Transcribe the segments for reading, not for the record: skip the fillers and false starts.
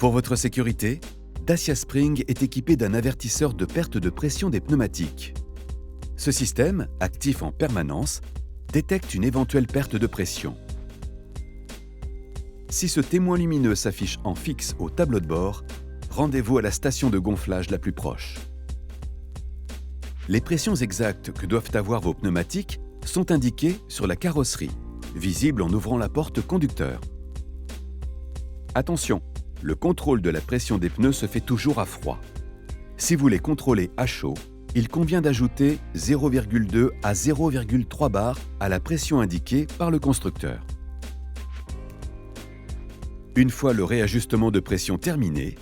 Pour votre sécurité, Dacia Spring est équipé d'un avertisseur de perte de pression des pneumatiques. Ce système, actif en permanence, détecte une éventuelle perte de pression. Si ce témoin lumineux s'affiche en fixe au tableau de bord, rendez-vous à la station de gonflage la plus proche. Les pressions exactes que doivent avoir vos pneumatiques sont indiquées sur la carrosserie, visibles en ouvrant la porte conducteur. Attention, le contrôle de la pression des pneus se fait toujours à froid. Si vous les contrôlez à chaud, il convient d'ajouter 0,2 à 0,3 bar à la pression indiquée par le constructeur. Une fois le réajustement de pression terminé,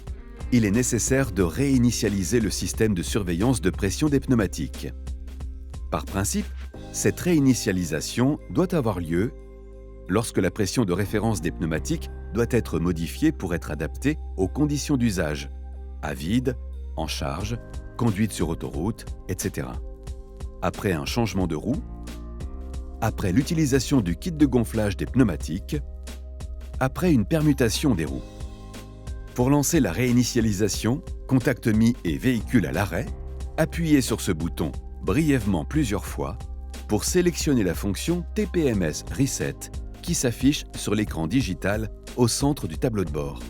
il est nécessaire de réinitialiser le système de surveillance de pression des pneumatiques. Par principe, cette réinitialisation doit avoir lieu lorsque la pression de référence des pneumatiques doit être modifiée pour être adaptée aux conditions d'usage, à vide, en charge, conduite sur autoroute, etc. Après un changement de roue, après l'utilisation du kit de gonflage des pneumatiques, après une permutation des roues. Pour lancer la réinitialisation, contact mis et véhicule à l'arrêt, appuyez sur ce bouton brièvement plusieurs fois pour sélectionner la fonction TPMS Reset qui s'affiche sur l'écran digital au centre du tableau de bord.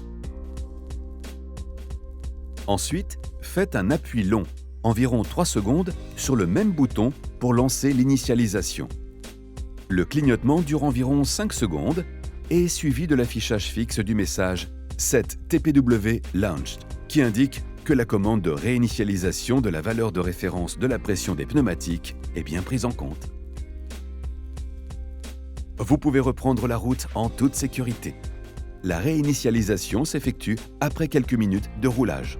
Ensuite, faites un appui long, environ 3 secondes, sur le même bouton pour lancer l'initialisation. Le clignotement dure environ 5 secondes et est suivi de l'affichage fixe du message Set TPW Launched, qui indique que la commande de réinitialisation de la valeur de référence de la pression des pneumatiques est bien prise en compte. Vous pouvez reprendre la route en toute sécurité. La réinitialisation s'effectue après quelques minutes de roulage.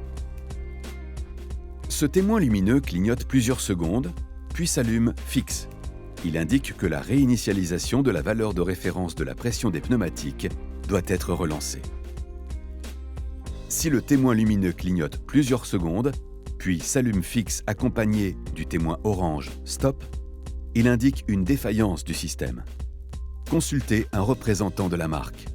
Ce témoin lumineux clignote plusieurs secondes, puis s'allume fixe. Il indique que la réinitialisation de la valeur de référence de la pression des pneumatiques doit être relancée. Si le témoin lumineux clignote plusieurs secondes, puis s'allume fixe accompagné du témoin orange « Stop », il indique une défaillance du système. Consultez un représentant de la marque.